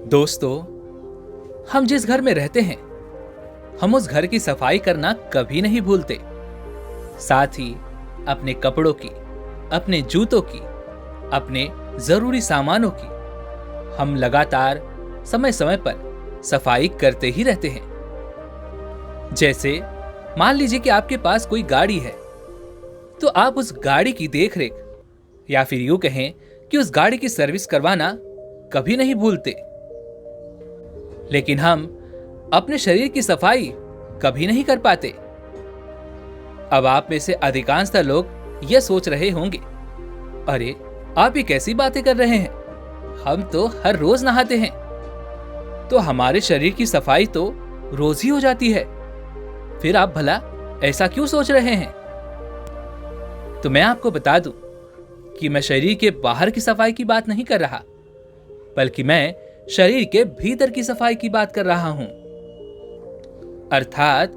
दोस्तों, हम जिस घर में रहते हैं, हम उस घर की सफाई करना कभी नहीं भूलते। साथ ही अपने कपड़ों की, अपने जूतों की, अपने जरूरी सामानों की हम लगातार समय समय पर सफाई करते ही रहते हैं। जैसे मान लीजिए कि आपके पास कोई गाड़ी है, तो आप उस गाड़ी की देखरेख या फिर यूं कहें कि उस गाड़ी की सर्विस करवाना कभी नहीं भूलते। लेकिन हम अपने शरीर की सफाई कभी नहीं कर पाते। अब आप में से अधिकांशतः लोग यह सोच रहे होंगे, अरे आप ये कैसी बातें कर रहे हैं, हम तो हर रोज नहाते हैं, तो हमारे शरीर की सफाई तो रोज ही हो जाती है, फिर आप भला ऐसा क्यों सोच रहे हैं? तो मैं आपको बता दूं कि मैं शरीर के बाहर की सफाई की बात नहीं कर रहा, बल्कि मैं शरीर के भीतर की सफाई की बात कर रहा हूं, अर्थात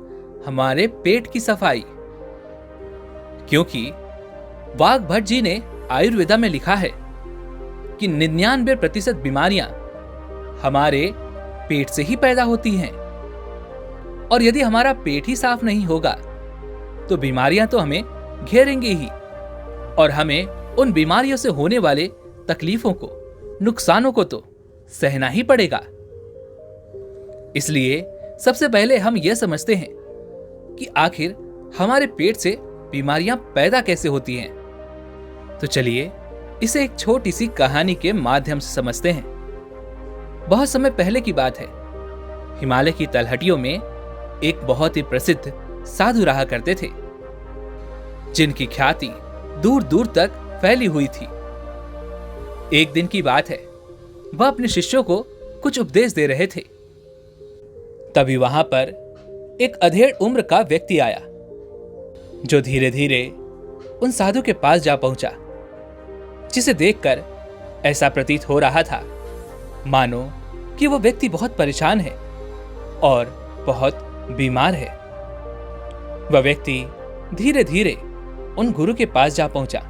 हमारे पेट की सफाई। क्योंकि वाघ भट्ट जी ने आयुर्वेदा में लिखा है कि 99% बीमारियां हमारे पेट से ही पैदा होती हैं, और यदि हमारा पेट ही साफ नहीं होगा तो बीमारियां तो हमें घेरेंगी ही, और हमें उन बीमारियों से होने वाले तकलीफों को, नुकसानों को तो सहना ही पड़ेगा। इसलिए सबसे पहले हम यह समझते हैं कि आखिर हमारे पेट से बीमारियां पैदा कैसे होती हैं। तो चलिए इसे एक छोटी सी कहानी के माध्यम से समझते हैं। बहुत समय पहले की बात है, हिमालय की तलहटियों में एक बहुत ही प्रसिद्ध साधु रहा करते थे, जिनकी ख्याति दूर दूर तक फैली हुई थी। एक दिन की बात है, वह अपने शिष्यों को कुछ उपदेश दे रहे थे। तभी वहां पर एक अधेड़ उम्र का व्यक्ति आया, जो धीरे धीरे उन साधु के पास जा पहुंचा, जिसे देखकर ऐसा प्रतीत हो रहा था मानो कि वह व्यक्ति बहुत परेशान है और बहुत बीमार है। वह व्यक्ति धीरे धीरे उन गुरु के पास जा पहुंचा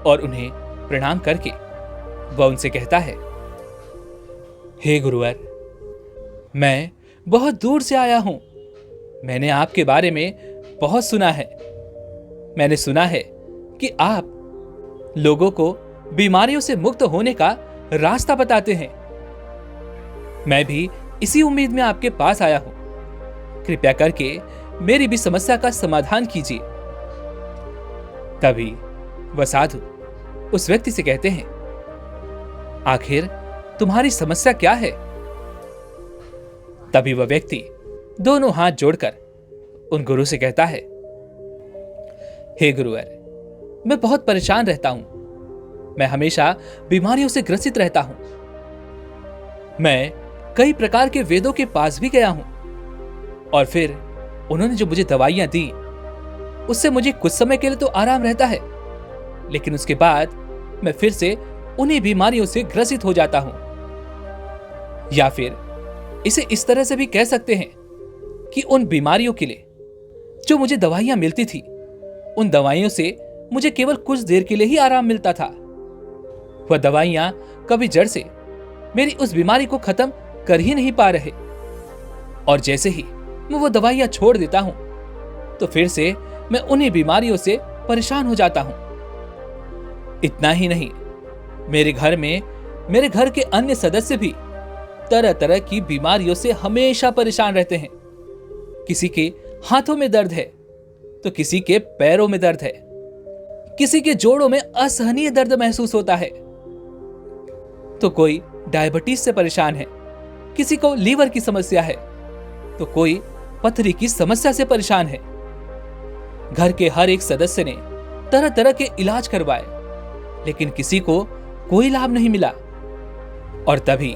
और उन्हें प्रणाम करके वह उनसे कहता है, हे गुरुवर, मैं बहुत दूर से आया हूं। मैंने आपके बारे में बहुत सुना है। मैंने सुना है कि आप लोगों को बीमारियों से मुक्त होने का रास्ता बताते हैं। मैं भी इसी उम्मीद में आपके पास आया हूं। कृपया करके मेरी भी समस्या का समाधान कीजिए। तभी वह साधु उस व्यक्ति से कहते हैं, आखिर तुम्हारी समस्या क्या है? तभी वह व्यक्ति दोनों हाथ जोड़कर उन गुरु से कहता है, हे गुरुवर, मैं बहुत परेशान रहता हूं। मैं हमेशा बीमारियों से ग्रसित रहता हूं। मैं कई प्रकार के वेदों के पास भी गया हूं, और फिर उन्होंने जो मुझे दवाइयां दी, उससे मुझे कुछ समय के लिए तो आराम रहता है, लेकिन उसके बाद मैं फिर से उन्हीं बीमारियों से ग्रसित हो जाता हूं। या फिर इसे इस तरह से भी कह सकते हैं कि उन बीमारियों के लिए जो मुझे दवाइयां मिलती थी, उन दवाइयों से मुझे केवल कुछ देर के लिए ही आराम मिलता था। वह दवाइयां कभी जड़ से मेरी उस बीमारी को खत्म कर ही नहीं पा रहे, और जैसे ही मैं वो दवाइयां छोड़ देता हूं तो फिर से मैं उन्हीं बीमारियों से परेशान हो जाता हूं। इतना ही नहीं, मेरे घर के अन्य सदस्य भी तरह तरह की बीमारियों से हमेशा परेशान रहते हैं। किसी के हाथों में दर्द है, तो किसी के पैरों में दर्द है, किसी के जोड़ों में असहनीय दर्द महसूस होता है, तो कोई डायबिटीज से परेशान है, किसी को लीवर की समस्या है, तो कोई पथरी की समस्या से परेशान है। घर के हर एक सदस्य ने तरह तरह के इलाज करवाए, लेकिन किसी को कोई लाभ नहीं मिला। और तभी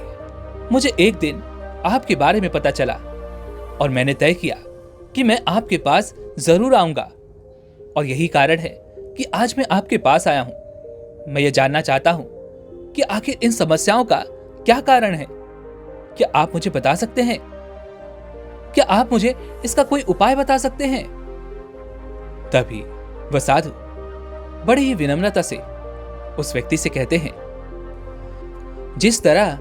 मुझे एक दिन आपके बारे में पता चला, और मैंने तय किया कि मैं आपके पास जरूर आऊंगा। और यही कारण है कि आज मैं आपके पास आया हूं। मैं ये जानना चाहता हूं कि आखिर इन समस्याओं का क्या कारण है। क्या आप मुझे बता सकते हैं? क्या आप मुझे इसका कोई उपाय बता सकते हैं? तभी वह साधु बड़ी ही विनम्रता से उस व्यक्ति से कहते हैं, जिस तरह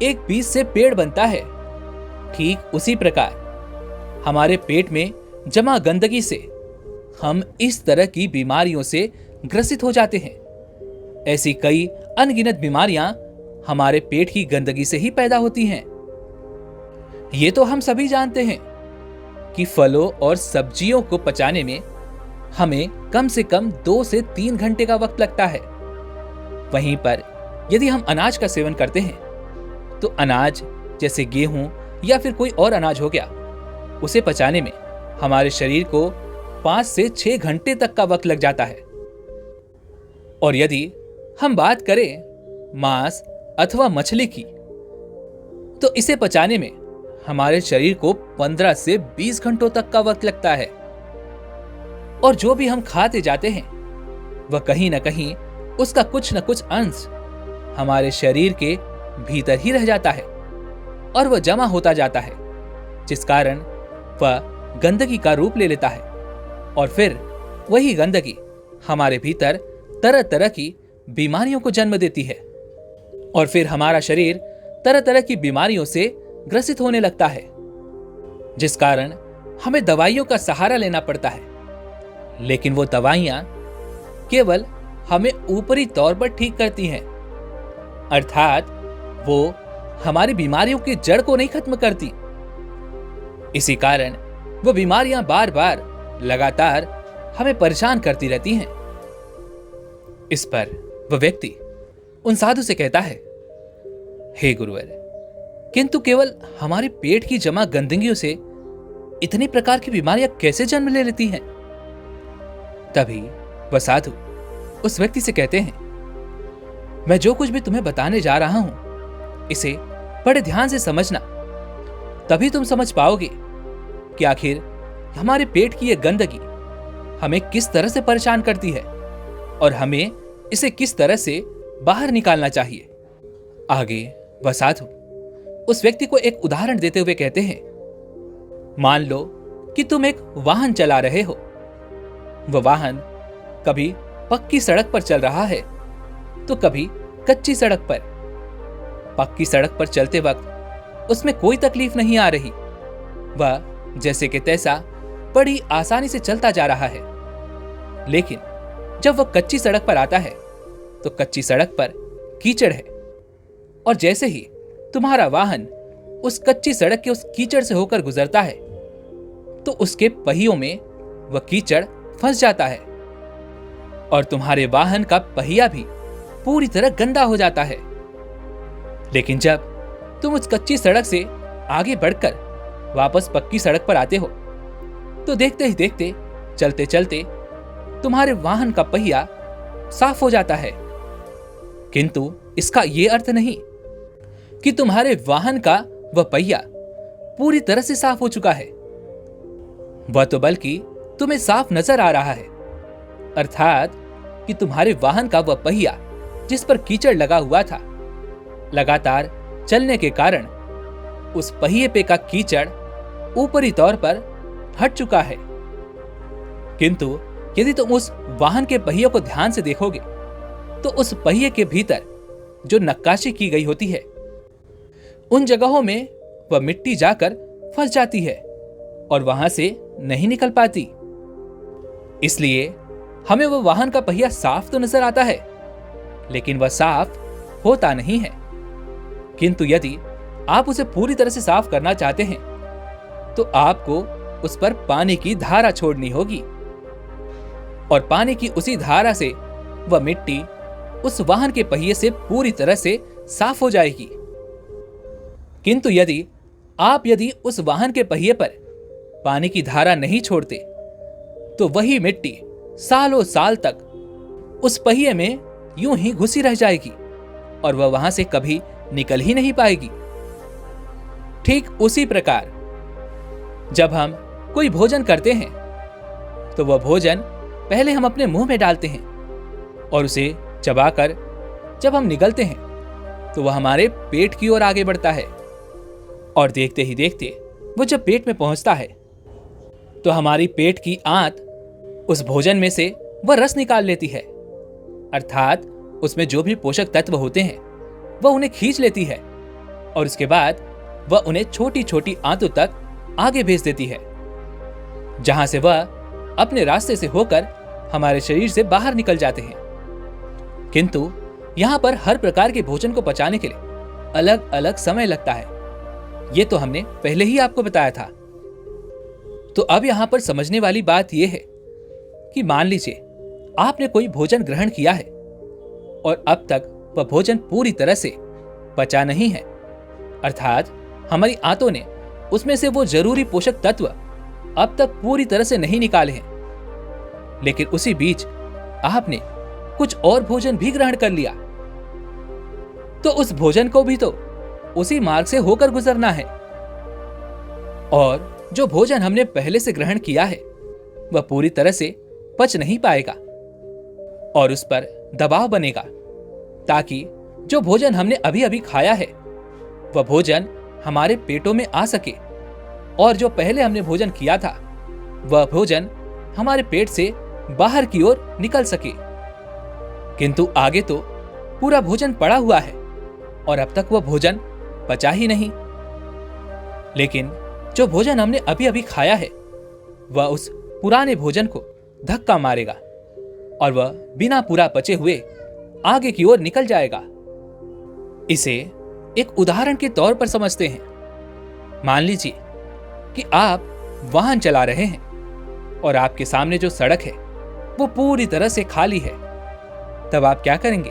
एक बीज से पेड़ बनता है, ठीक उसी प्रकार हमारे पेट में जमा गंदगी से हम इस तरह की बीमारियों से ग्रसित हो जाते हैं। ऐसी कई अनगिनत बीमारियां हमारे पेट की गंदगी से ही पैदा होती हैं। ये तो हम सभी जानते हैं कि फलों और सब्जियों को पचाने में हमें कम से कम 2 से 3 घंटे का वक्त लगता है। वहीं पर यदि हम अनाज का सेवन करते हैं तो अनाज जैसे गेहूं या फिर कोई और अनाज हो गया, उसे पचाने में हमारे शरीर को 5 से 6 घंटे तक का वक्त लग जाता है। और यदि हम बात करें मांस अथवा मछली की, तो इसे पचाने में हमारे शरीर को 15 से 20 घंटों तक का वक्त लगता है। और जो भी हम खाते जाते हैं वह कहीं ना कहीं उसका कुछ न कुछ अंश हमारे शरीर के भीतर ही रह जाता है और वह जमा होता जाता है, जिस कारण वह गंदगी का रूप ले लेता है। और फिर वही गंदगी हमारे भीतर तरह तरह की बीमारियों को जन्म देती है और फिर हमारा शरीर तरह तरह की बीमारियों से ग्रसित होने लगता है, जिस कारण हमें दवाइयों का सहारा लेना पड़ता है। लेकिन वो दवाइयां केवल हमें ऊपरी तौर पर ठीक करती हैं, अर्थात वो हमारी बीमारियों की जड़ को नहीं खत्म करती। इसी कारण वो बीमारियां बार बार लगातार हमें परेशान करती रहती हैं। इस पर वह व्यक्ति उन साधु से कहता है, हे गुरुवर, किंतु केवल हमारे पेट की जमा गंदगियों से इतनी प्रकार की बीमारियां कैसे जन्म ले लेती हैं? तभी वह साधु उस व्यक्ति से कहते हैं, मैं जो कुछ भी तुम्हें बताने जा रहा हूं, इसे बड़े ध्यान से समझना, तभी तुम समझ पाओगे कि आखिर हमारे पेट की यह गंदगी हमें किस तरह से परेशान करती है और हमें इसे किस तरह से बाहर निकालना चाहिए। आगे वह साधु उस व्यक्ति को एक उदाहरण देते हुए कहते हैं, मान लो कि तुम एक वाहन चला रहे हो। वह वाहन कभी पक्की सड़क पर चल रहा है तो कभी कच्ची सड़क पर। पक्की सड़क पर चलते वक्त उसमें कोई तकलीफ नहीं आ रही, वह जैसे कि तैसा बड़ी आसानी से चलता जा रहा है। लेकिन जब वह कच्ची सड़क पर आता है तो कच्ची सड़क पर कीचड़ है, और जैसे ही तुम्हारा वाहन उस कच्ची सड़क के उस कीचड़ से होकर गुजरता है तो उसके पहियों में वह कीचड़ फंस जाता है और तुम्हारे वाहन का पहिया भी पूरी तरह गंदा हो जाता है। लेकिन जब तुम उस कच्ची सड़क से आगे बढ़कर वापस पक्की सड़क पर आते हो तो देखते ही देखते, चलते चलते तुम्हारे वाहन का पहिया साफ हो जाता है। किंतु इसका यह अर्थ नहीं कि तुम्हारे वाहन का वह पहिया पूरी तरह से साफ हो चुका है। वह तो बल्कि तुम्हें साफ नजर आ रहा है, अर्थात कि तुम्हारे वाहन का वह पहिया जिस पर कीचड़ लगा हुआ था, लगातार चलने के कारण उस पहिए पे का कीचड़ ऊपरी तौर पर हट चुका है। किंतु यदि तुम उस वाहन के पहिए को ध्यान से देखोगे तो उस पहिए के भीतर जो नक्काशी की गई होती है, उन जगहों में वह मिट्टी जाकर फंस जाती है और वहां से नहीं निकल पाती। इसलिए हमें वह वाहन का पहिया साफ तो नजर आता है, लेकिन वह साफ होता नहीं है। किंतु यदि आप उसे पूरी तरह से साफ करना चाहते हैं तो आपको उस पर पानी की धारा छोड़नी होगी, और पानी की उसी धारा से वह मिट्टी उस वाहन के पहिए से पूरी तरह से साफ हो जाएगी। किंतु यदि उस वाहन के पहिए पर पानी की धारा नहीं छोड़ते तो वही मिट्टी सालों साल तक उस पहिए में यूं ही घुसी रह जाएगी और वह वहां से कभी निकल ही नहीं पाएगी। ठीक उसी प्रकार जब हम कोई भोजन करते हैं तो वह भोजन पहले हम अपने मुंह में डालते हैं और उसे चबाकर जब हम निगलते हैं तो वह हमारे पेट की ओर आगे बढ़ता है, और देखते ही देखते वो जब पेट में पहुंचता है तो हमारी पेट की आंत उस भोजन में से वह रस निकाल लेती है, अर्थात उसमें जो भी पोषक तत्व होते हैं वह उन्हें खींच लेती है और उसके बाद वह उन्हें छोटी छोटी आंतों तक आगे भेज देती है, जहां से वह अपने रास्ते से होकर हमारे शरीर से बाहर निकल जाते हैं। किंतु यहां पर हर प्रकार के भोजन को पचाने के लिए अलग अलग समय लगता है। यह तो हमने पहले ही आपको बताया था। तो अब यहां पर समझने वाली बात यह है कि मान लीजिए आपने कोई भोजन ग्रहण किया है और अब तक वह भोजन पूरी तरह से पचा नहीं है, अर्थात हमारी आंतों ने उसमें से वो जरूरी पोषक तत्व अब तक पूरी तरह से नहीं निकाले हैं, लेकिन उसी बीच आपने कुछ और भोजन भी ग्रहण कर लिया, तो उस भोजन को भी तो उसी मार्ग से होकर गुजरना है। और जो भोजन हमने पहले से ग्रहण किया है वह पूरी तरह से पच नहीं पाएगा और उस पर दबाव बनेगा, ताकि जो भोजन हमने अभी अभी खाया है वह भोजन हमारे पेटों में आ सके और जो पहले हमने भोजन किया था वह भोजन हमारे पेट से बाहर की ओर निकल सके। किंतु आगे तो पूरा भोजन पड़ा हुआ है और अब तक वह भोजन पचा ही नहीं। लेकिन जो भोजन हमने अभी अभी खाया है वह उस पुराने भोजन को धक्का मारेगा और वह बिना पूरा पचे हुए आगे की ओर निकल जाएगा। इसे एक उदाहरण के तौर पर समझते हैं। मान लीजिए कि आप वाहन चला रहे हैं और आपके सामने जो सड़क है वो पूरी तरह से खाली है। तब आप क्या करेंगे?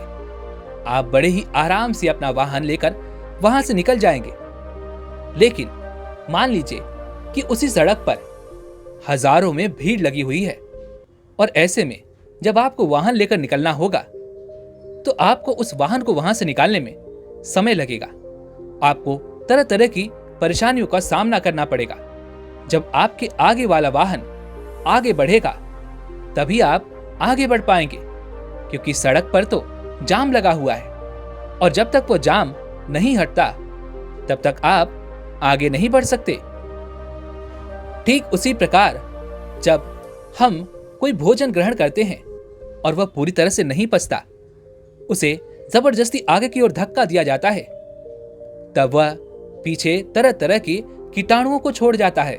आप बड़े ही आराम से अपना वाहन लेकर वहां से निकल जाएंगे। लेकिन मान लीजिए कि उसी सड़क पर हजारों में भीड़ लगी हुई है और ऐसे में जब आपको वाहन लेकर निकलना होगा तो आपको उस वाहन को वहां से निकालने में समय लगेगा। आपको तरह तरह की परेशानियों का सामना करना पड़ेगा। जब आपके आगे वाला वाहन आगे बढ़ेगा तभी आप आगे बढ़ पाएंगे, क्योंकि सड़क पर तो जाम लगा हुआ है और जब तक वो जाम नहीं हटता तब तक आप आगे नहीं बढ़ सकते। ठीक उसी प्रकार जब हम कोई भोजन ग्रहण करते हैं और वह पूरी तरह से नहीं पचता, उसे जबरदस्ती आगे की ओर धक्का दिया जाता है, तब वह पीछे तरह तरह के कीटाणुओं को छोड़ जाता है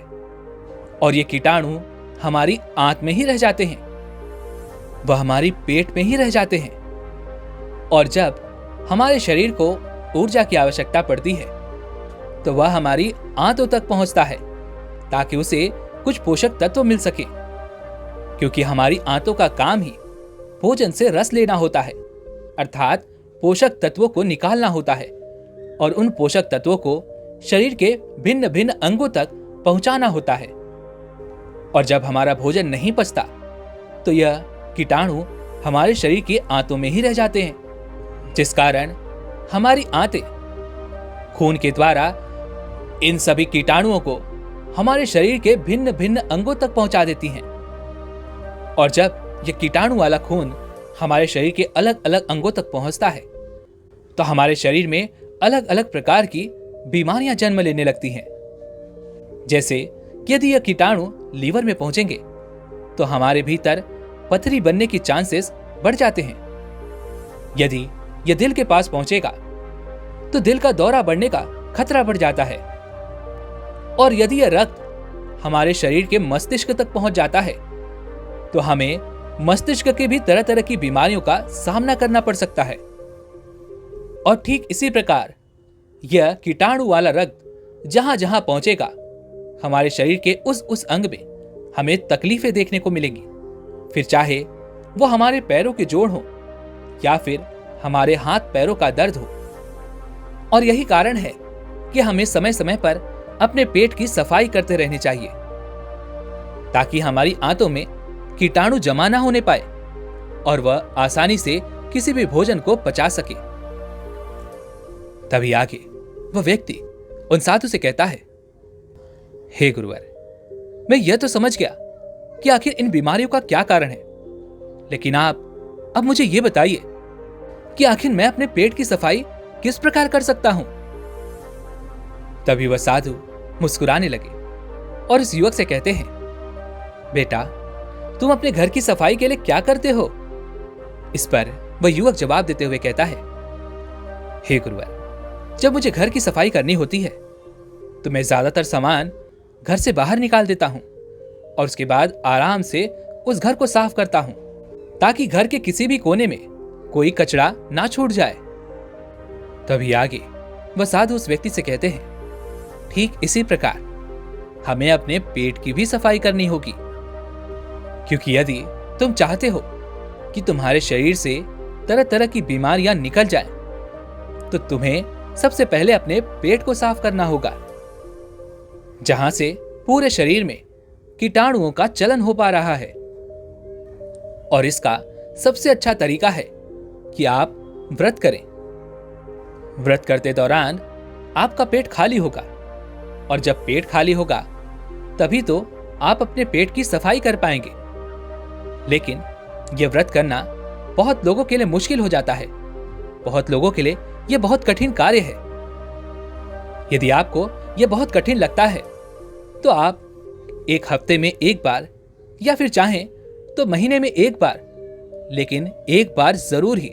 और ये कीटाणु हमारी आंत में ही रह जाते हैं, वह हमारी पेट में ही रह जाते हैं। और जब हमारे शरीर को ऊर्जा की आवश्यकता पड़ती है तो वह हमारी आंतों तक पहुंचता है ताकि उसे कुछ पोषक तत्व मिल सके, क्योंकि हमारी आंतों का काम ही भोजन से रस लेना होता है, अर्थात पोषक तत्वों को निकालना होता है और उन पोषक तत्वों को शरीर के भिन्न भिन्न अंगों तक पहुंचाना होता है। और जब हमारा भोजन नहीं पचता तो यह कीटाणु हमारे शरीर की आंतों में ही रह जाते हैं, जिस कारण हमारी आंतें खून के द्वारा इन सभी कीटाणुओं को हमारे शरीर के भिन्न भिन्न अंगों तक पहुंचा देती हैं। और जब यह कीटाणु वाला खून हमारे शरीर के अलग अलग अंगों तक पहुंचता है तो हमारे शरीर में अलग अलग प्रकार की बीमारियां जन्म लेने लगती हैं। जैसे यदि यह कीटाणु लीवर में पहुंचेंगे तो हमारे भीतर पथरी बनने की चांसेस बढ़ जाते हैं। यदि यह दिल के पास पहुंचेगा तो दिल का दौरा बढ़ने का खतरा बढ़ जाता है। और यदि यह रक्त हमारे शरीर के मस्तिष्क तक पहुंच जाता है तो हमें मस्तिष्क के भी तरह तरह की बीमारियों का सामना करना पड़ सकता है। और ठीक इसी प्रकार यह कीटाणु वाला रक्त जहां जहां पहुंचेगा हमारे शरीर के उस अंग में हमें तकलीफें देखने को मिलेंगी, फिर चाहे वो हमारे पैरों के जोड़ हो या फिर हमारे हाथ पैरों का दर्द हो। और यही कारण है कि हमें समय समय पर अपने पेट की सफाई करते रहनी चाहिए ताकि हमारी आंतों में कीटाणु जमा ना होने पाए और वह आसानी से किसी भी भोजन को पचा सके। तभी आगे वह व्यक्ति उन साधु से कहता है, हे गुरुवर, मैं यह तो समझ गया कि आखिर इन बीमारियों का क्या कारण है, लेकिन आप अब मुझे यह बताइए कि आखिर मैं अपने पेट की सफाई किस प्रकार कर सकता हूं। तभी वह साधु मुस्कुराने लगे और इस युवक से कहते हैं, बेटा, तुम अपने घर की सफाई के लिए क्या करते हो? इस पर वह युवक जवाब देते हुए कहता है, हे गुरुवर, जब मुझे घर की सफाई करनी होती है तो मैं ज्यादातर सामान घर से बाहर निकाल देता हूं और उसके बाद आराम से उस घर को साफ करता हूं ताकि घर के किसी भी कोने में कोई कचरा ना छूट जाए। तभी आगे वह साधु उस व्यक्ति से कहते हैं, ठीक इसी प्रकार हमें अपने पेट की भी सफाई करनी होगी, क्योंकि यदि तुम चाहते हो कि तुम्हारे शरीर से तरह तरह की बीमारियां निकल जाएं, तो तुम्हें सबसे पहले अपने पेट को साफ करना होगा, जहां से पूरे शरीर में कीटाणुओं का चलन हो पा रहा है। और इसका सबसे अच्छा तरीका है कि आप व्रत करें। व्रत करते दौरान आपका पेट खाली होगा और जब पेट खाली होगा तभी तो आप अपने पेट की सफाई कर पाएंगे। लेकिन यह व्रत करना बहुत लोगों के लिए मुश्किल हो जाता है। बहुत लोगों के लिए यह बहुत कठिन कार्य है। यदि आपको यह बहुत कठिन लगता है तो आप एक हफ्ते में एक बार या फिर चाहें तो महीने में एक बार, लेकिन एक बार जरूर ही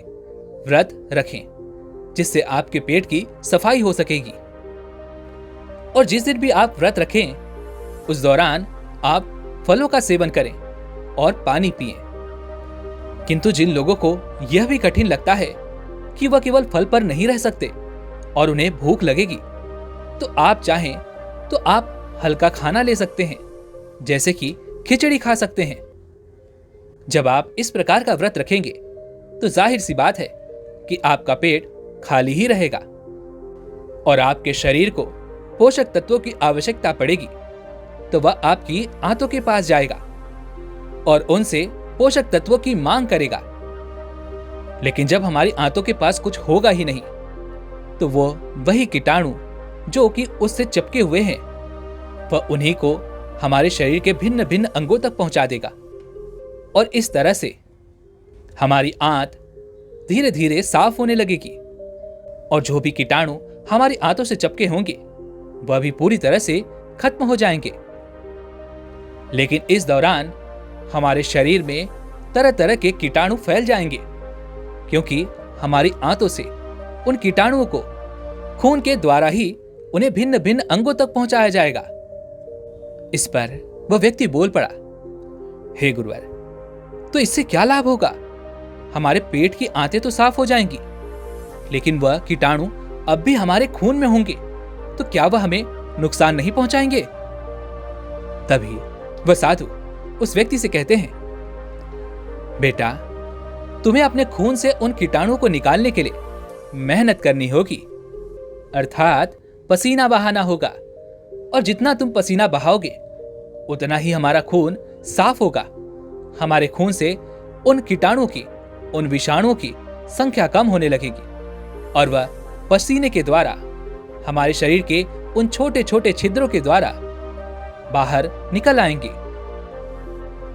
व्रत रखें, जिससे आपके पेट की सफाई हो सकेगी। और जिस दिन भी आप व्रत रखें उस दौरान आप फलों का सेवन करें और पानी पिएं। किंतु जिन लोगों को यह भी कठिन लगता है कि वह केवल फल पर नहीं रह सकते और उन्हें भूख लगेगी, तो आप चाहें तो आप हल्का खाना ले सकते हैं, जैसे कि खिचड़ी खा सकते हैं। जब आप इस प्रकार का व्रत रखेंगे तो जाहिर सी बात है कि आपका पेट खाली ही रहेगा और आपके शरीर को पोषक तत्वों की आवश्यकता पड़ेगी तो वह आपकी आंतों के पास जाएगा और उनसे पोषक तत्वों की मांग करेगा। लेकिन जब हमारी आंतों के पास कुछ होगा ही नहीं तो वो वही कीटाणु जो कि उससे चिपके हुए हैं वह उन्हीं को हमारे शरीर के भिन्न भिन्न अंगों तक पहुंचा देगा और इस तरह से हमारी आंत धीरे धीरे साफ होने लगेगी और जो भी कीटाणु हमारी आंतों से चिपके होंगे वह भी पूरी तरह से खत्म हो जाएंगे। लेकिन इस दौरान हमारे शरीर में तरह तरह के कीटाणु फैल जाएंगे, क्योंकि हमारी आंतों से उन कीटाणुओं को खून के द्वारा ही उन्हें भिन्न भिन्न अंगों तक पहुंचाया जाएगा। इस पर वह व्यक्ति बोल पड़ा, हे गुरुवर, तो इससे क्या लाभ होगा? हमारे पेट की आंतें तो साफ हो जाएंगी, लेकिन वह कीटाणु अब भी हमारे खून में होंगे, तो क्या वह हमें नुकसान नहीं पहुंचाएंगे? तभी वह साधु उस व्यक्ति से कहते हैं, बेटा, तुम्हें अपने खून से उन कीटाणुओं को निकालने के लिए मेहनत करनी होगी, अर्थात पसीना बहाना होगा। और जितना तुम पसीना बहाओगे उतना ही हमारा खून साफ होगा। हमारे खून से उन कीटाणुओं की, उन विषाणुओं की संख्या कम होने लगेगी और वह पसीने के द्वारा हमारे शरीर के उन छोटे छोटे छिद्रों के द्वारा बाहर निकल आएंगे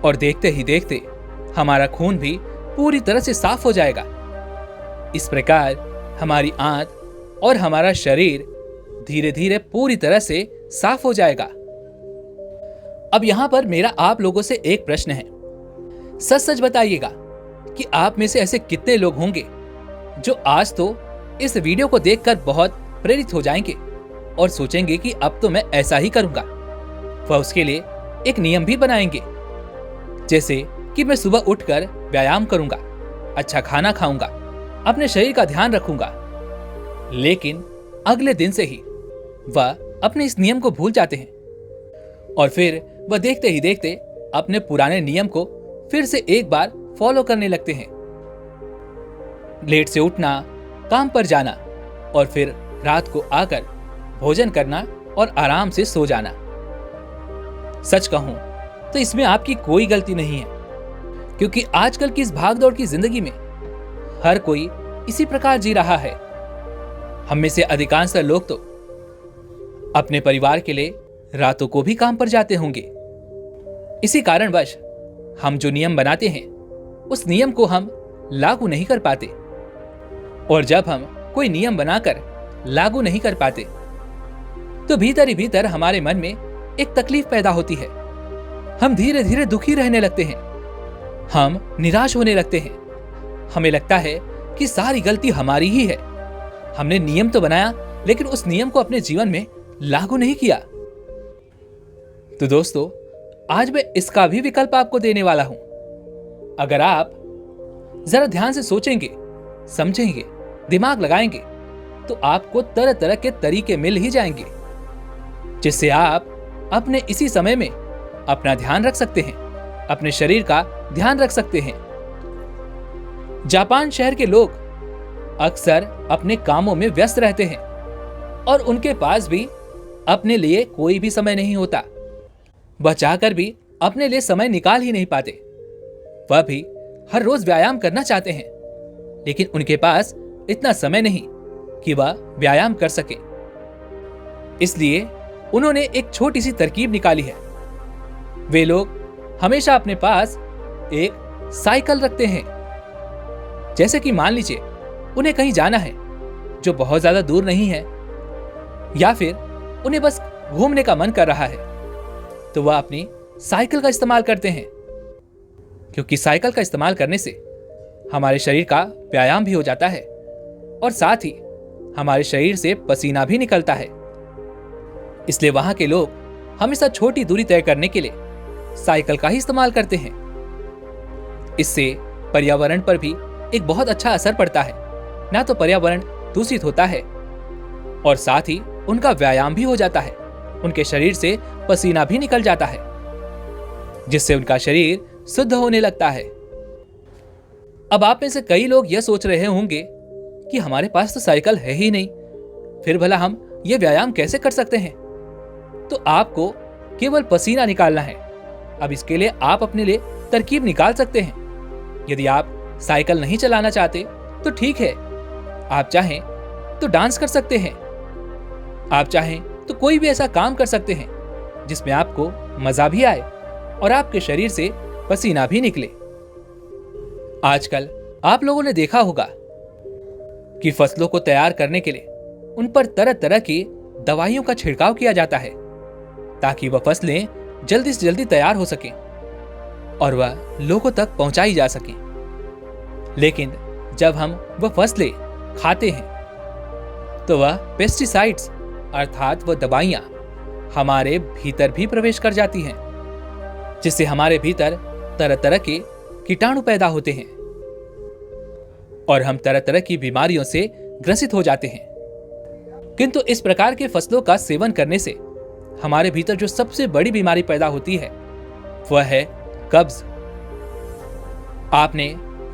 और देखते ही देखते हमारा खून भी पूरी तरह से साफ हो जाएगा। इस प्रकार हमारी आंत और हमारा शरीर धीरे धीरे पूरी तरह से साफ हो जाएगा। अब यहां पर मेरा आप लोगों से एक प्रश्न है, सच सच बताइएगा कि आप में से ऐसे कितने लोग होंगे जो आज तो इस वीडियो को देखकर बहुत प्रेरित हो जाएंगे और सोचेंगे कि अब तो मैं ऐसा ही करूंगा। वह उसके लिए एक नियम भी बनाएंगे, जैसे कि मैं सुबह उठकर व्यायाम करूंगा, अच्छा खाना खाऊंगा, अपने शरीर का ध्यान रखूंगा। लेकिन अगले दिन से ही वह अपने इस नियम को भूल जाते हैं और फिर वह देखते ही देखते अपने पुराने नियम को फिर से एक बार फॉलो करने लगते हैं। लेट से उठना, काम पर जाना और फिर रात को आकर भोजन करना और आराम से सो जाना। सच कहूं तो इसमें आपकी कोई गलती नहीं है, क्योंकि आजकल की इस भागदौड़ की जिंदगी में हर कोई इसी प्रकार जी रहा है। हम में से अधिकांश लोग तो अपने परिवार के लिए रातों को भी काम पर जाते होंगे। इसी कारणवश हम जो नियम बनाते हैं उस नियम को हम लागू नहीं कर पाते, और जब हम कोई नियम बनाकर लागू नहीं कर पाते तो भीतर ही भीतर हमारे मन में एक तकलीफ पैदा होती है। हम धीरे धीरे दुखी रहने लगते हैं, हम निराश होने लगते हैं। हमें लगता है कि सारी गलती हमारी ही है। हमने नियम तो बनाया लेकिन उस नियम को अपने जीवन में लागू नहीं किया। तो दोस्तों, आज मैं इसका भी विकल्प आपको देने वाला हूं। अगर आप जरा ध्यान से सोचेंगे, समझेंगे, दिमाग लगाएंगे, तो आपको तरह तरह के तरीके मिल ही जाएंगे जिससे आप अपने इसी समय में अपना ध्यान रख सकते हैं, अपने शरीर का ध्यान रख सकते हैं। जापान शहर के लोग अक्सर अपने कामों में व्यस्त रहते हैं और उनके पास भी अपने लिए कोई भी समय नहीं होता। वह चाहकर भी अपने लिए समय निकाल ही नहीं पाते। वह भी हर रोज व्यायाम करना चाहते हैं, लेकिन उनके पास इतना समय नहीं कि वह व्यायाम कर सके। इसलिए उन्होंने एक छोटी सी तरकीब निकाली है। वे लोग हमेशा अपने पास एक साइकिल रखते हैं। जैसे कि मान लीजिए उन्हें कहीं जाना है जो बहुत ज्यादा दूर नहीं है, या फिर उन्हें बस घूमने का मन कर रहा है, तो वह अपनी साइकिल का इस्तेमाल करते हैं। क्योंकि साइकिल का इस्तेमाल करने से हमारे शरीर का व्यायाम भी हो जाता है और साथ ही हमारे शरीर से पसीना भी निकलता है। इसलिए वहां के लोग हमेशा छोटी दूरी तय करने के लिए साइकिल का ही इस्तेमाल करते हैं। इससे पर्यावरण पर भी एक बहुत अच्छा असर पड़ता है। ना तो पर्यावरण दूषित होता है और साथ ही उनका व्यायाम भी हो जाता है, उनके शरीर से पसीना भी निकल जाता है, जिससे उनका शरीर शुद्ध होने लगता है। अब आप में से कई लोग यह सोच रहे होंगे कि हमारे पास तो साइकिल है ही नहीं, फिर भला हम ये व्यायाम कैसे कर सकते हैं? तो आपको केवल पसीना निकालना है। अब इसके लिए आप अपने लिए तरकीब निकाल सकते हैं। यदि आप साइकिल नहीं चलाना चाहते तो ठीक है, आप चाहें तो डांस कर सकते हैं, आप चाहें तो कोई भी ऐसा काम कर सकते हैं जिसमें आपको मजा भी आए और आपके शरीर से पसीना भी निकले। आजकल आप लोगों ने देखा होगा कि फसलों को तैयार करने के लिए उन पर तरह तरह की दवाइयों का छिड़काव किया जाता है ताकि वह फसलें जल्दी से जल्दी तैयार हो सकें और वह लोगों तक पहुंचाई जा सकें। लेकिन जब हम वह फसलें खाते हैं तो वह पेस्टिसाइड्स अर्थात वह दवाइयां हमारे भीतर भी प्रवेश कर जाती हैं, जिससे हमारे भीतर तरह तरह के कीटाणु पैदा होते हैं और हम तरह तरह की बीमारियों से ग्रसित हो जाते हैं। किंतु इस प्रकार के फसलों का सेवन करने से हमारे भीतर जो सबसे बड़ी बीमारी पैदा होती है वह है कब्ज। आपने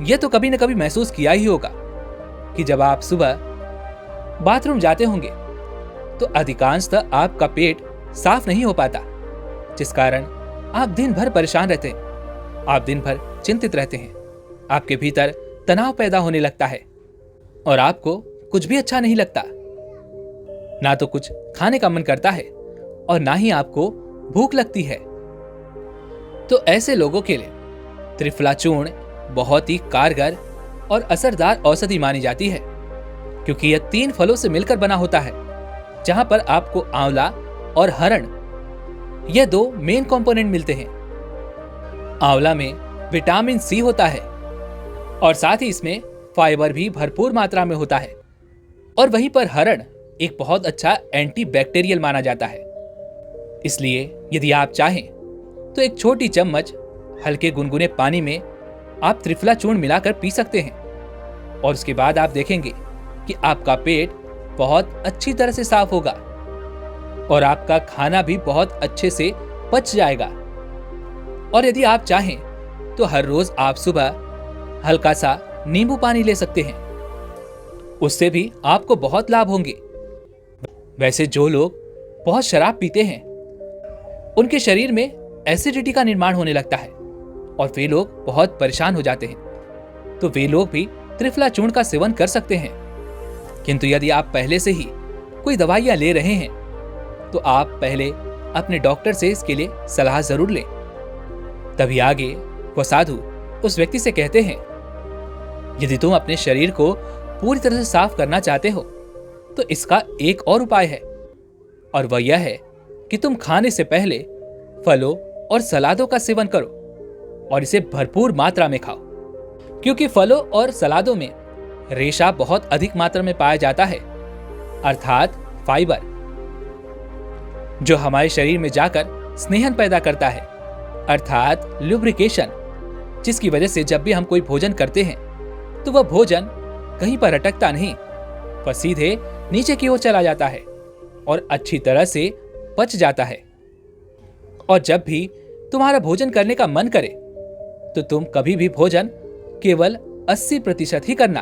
यह तो कभी न कभी महसूस किया ही होगा कि जब आप सुबह बाथरूम जाते होंगे तो अधिकांशतः आपका पेट साफ नहीं हो पाता, जिस कारण आप दिन भर परेशान रहते हैं, आप दिन भर चिंतित रहते हैं, आपके भीतर तनाव पैदा होने लगता है और आपको कुछ भी अच्छा नहीं लगता। ना तो कुछ खाने का मन करता है और ना ही आपको भूख लगती है। तो ऐसे लोगों के लिए त्रिफला चूर्ण बहुत ही कारगर और असरदार औषधि मानी जाती है, क्योंकि यह 3 फलों से मिलकर बना होता है, जहां पर आपको आंवला और हरण ये 2 मेन कंपोनेंट मिलते हैं। आंवला में विटामिन सी होता है और साथ ही इसमें फाइबर भी भरपूर मात्रा में होता है, और वहीं पर हरण एक बहुत अच्छा एंटीबैक्टीरियल माना जाता है। इसलिए यदि आप चाहें तो एक छोटी चम्मच हल्के गुनगुने पानी में आप त्रिफला चूर्ण मिलाकर पी सकते हैं और उसके बाद आप देखेंगे कि आपका पेट बहुत अच्छी तरह से साफ होगा और आपका खाना भी बहुत अच्छे से पच जाएगा। और यदि आप चाहें तो हर रोज आप सुबह हल्का सा नींबू पानी ले सकते हैं, उससे भी आपको बहुत लाभ होंगे। वैसे जो लोग बहुत शराब पीते हैं उनके शरीर में एसिडिटी का निर्माण होने लगता है और वे लोग बहुत परेशान हो जाते हैं, तो वे लोग भी त्रिफला चूर्ण का सेवन कर सकते हैं। किंतु यदि आप पहले से ही कोई दवाइयां ले रहे हैं तो आप पहले अपने डॉक्टर से इसके लिए सलाह जरूर लें। तभी आगे वो साधु उस व्यक्ति से कहते हैं, यदि तुम अपने शरीर को पूरी तरह से साफ करना चाहते हो तो इसका एक और उपाय है, और वह यह है कि तुम खाने से पहले फलों और सलादों का सेवन करो और इसे भरपूर मात्रा में खाओ, क्योंकि फलों और सलादों में रेशा बहुत अधिक मात्रा में पाया जाता है अर्थात फाइबर, जो हमारे शरीर में जाकर स्नेहन पैदा करता है अर्थात लुब्रिकेशन, जिसकी वजह से जब भी हम कोई भोजन करते हैं तो वह भोजन कहीं पर अटकता नहीं, पर सीधे नीचे की ओर चला जाता है और अच्छी तरह से पच जाता है। और जब भी तुम्हारा भोजन करने का मन करे तो तुम कभी भी भोजन केवल 80% ही करना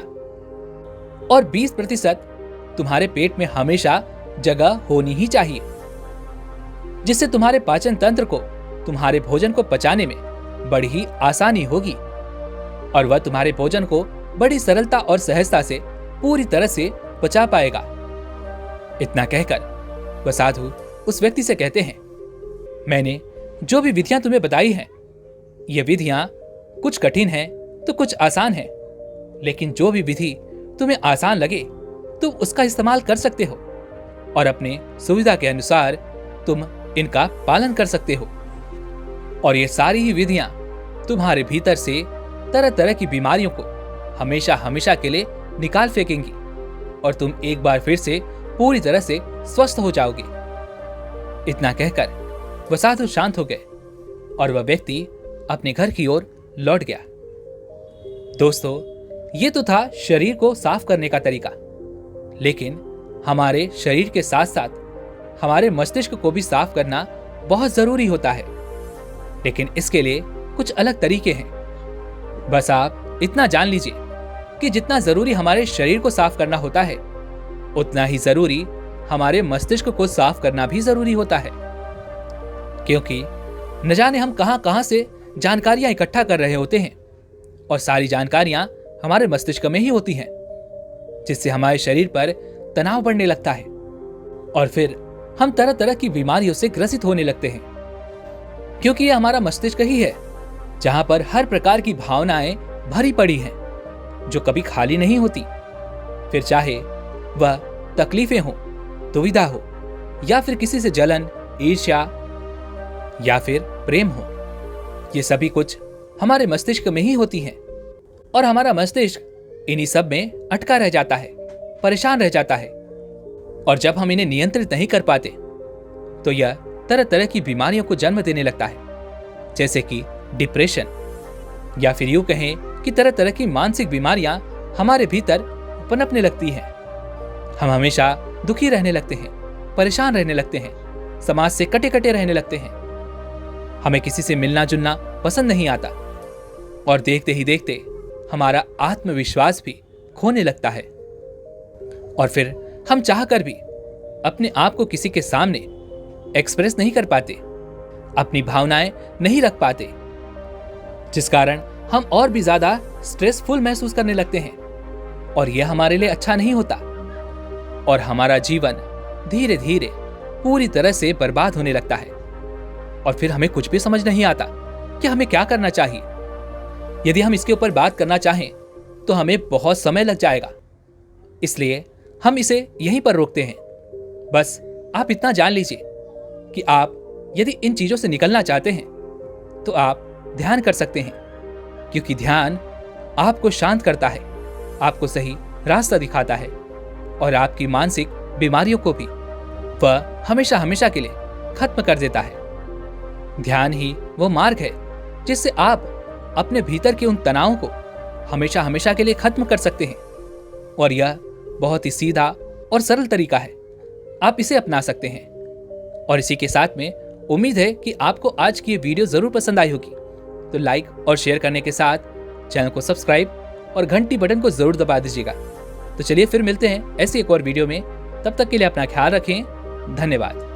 और 20% तुम्हारे पेट में हमेशा जगह होनी ही चाहिए, जिससे तुम्हारे पाचन तंत्र को तुम्हारे भोजन को पचाने में बड़ी ही आसानी होगी और वह तुम्हारे भोजन को बड़ी सरलता और सहजता से पूरी तरह से पचा पाएगा। इतना कहकर वह साधु उस व्यक्ति से कहते हैं, मैंने जो भी विधियां तुम्हें बताई हैं, ये विधियां कुछ कठिन हैं तो कुछ आसान हैं, लेकिन जो भी विधि तुम्हें आसान लगे तुम उसका इस्तेमाल कर सकते हो और अपने सुविधा के अनुसार तुम इनका पालन कर सकते हो। और ये सारी ही विधियां तुम्हारे भीतर से तरह तरह की बीमारियों को हमेशा हमेशा के लिए निकाल फेंकेंगी और तुम एक बार फिर से पूरी तरह से स्वस्थ हो जाओगे। इतना कहकर वह साधु शांत हो गए और वह व्यक्ति अपने घर की ओर लौट गया। दोस्तों, ये तो था शरीर को साफ करने का तरीका, लेकिन हमारे शरीर के साथ साथ हमारे मस्तिष्क को भी साफ करना बहुत जरूरी होता है, लेकिन इसके लिए कुछ अलग तरीके हैं। बस आप इतना जान लीजिए कि जितना जरूरी हमारे शरीर को साफ करना होता है, उतना ही जरूरी हमारे मस्तिष्क को साफ करना भी जरूरी होता है, क्योंकि न जाने हम कहां कहां से जानकारियां इकट्ठा कर रहे होते हैं और सारी जानकारियां हमारे मस्तिष्क में ही होती हैं, जिससे हमारे शरीर पर तनाव बढ़ने लगता है और फिर हम तरह तरह की बीमारियों से ग्रसित होने लगते हैं, क्योंकि यह हमारा मस्तिष्क ही है जहां पर हर प्रकार की भावनाएं भरी पड़ी हैं जो कभी खाली नहीं होती, फिर चाहे वह तकलीफें हो, दुविधा हो, या फिर किसी से जलन, ईर्ष्या या फिर प्रेम हो। ये सभी कुछ हमारे मस्तिष्क में ही होती हैं और हमारा मस्तिष्क इन्हीं सब में अटका रह जाता है, परेशान रह जाता है। और जब हम इन्हें नियंत्रित नहीं कर पाते तो यह तरह तरह की बीमारियों को जन्म देने लगता है, जैसे कि डिप्रेशन, या फिर यूं कहें कि तरह तरह की मानसिक बीमारियां हमारे भीतर पनपने लगती हैं। हम हमेशा दुखी रहने लगते हैं, परेशान रहने लगते हैं, समाज से कटे कटे रहने लगते हैं, हमें किसी से मिलना जुलना पसंद नहीं आता और देखते ही देखते हमारा आत्मविश्वास भी खोने लगता है और फिर हम चाहकर भी अपने आप को किसी के सामने एक्सप्रेस नहीं कर पाते, अपनी भावनाएं नहीं रख पाते, जिस कारण हम और भी ज्यादा स्ट्रेसफुल महसूस करने लगते हैं और यह हमारे लिए अच्छा नहीं होता और हमारा जीवन धीरे धीरे पूरी तरह से बर्बाद होने लगता है और फिर हमें कुछ भी समझ नहीं आता कि हमें क्या करना चाहिए। यदि हम इसके ऊपर बात करना चाहें तो हमें बहुत समय लग जाएगा, इसलिए हम इसे यहीं पर रोकते हैं। बस आप इतना जान लीजिए कि आप यदि इन चीजों से निकलना चाहते हैं तो आप ध्यान कर सकते हैं, क्योंकि ध्यान आपको शांत करता है, आपको सही रास्ता दिखाता है और आपकी मानसिक बीमारियों को भी वह हमेशा हमेशा के लिए खत्म कर देता है। ध्यान ही वो मार्ग है जिससे आप अपने भीतर के उन तनावों को हमेशा हमेशा के लिए खत्म कर सकते हैं और यह बहुत ही सीधा और सरल तरीका है, आप इसे अपना सकते हैं। और इसी के साथ में उम्मीद है कि आपको आज की ये वीडियो जरूर पसंद आई होगी, तो लाइक और शेयर करने के साथ चैनल को सब्सक्राइब और घंटी बटन को जरूर दबा दीजिएगा। तो चलिए फिर मिलते हैं ऐसी एक और वीडियो में, तब तक के लिए अपना ख्याल रखें। धन्यवाद।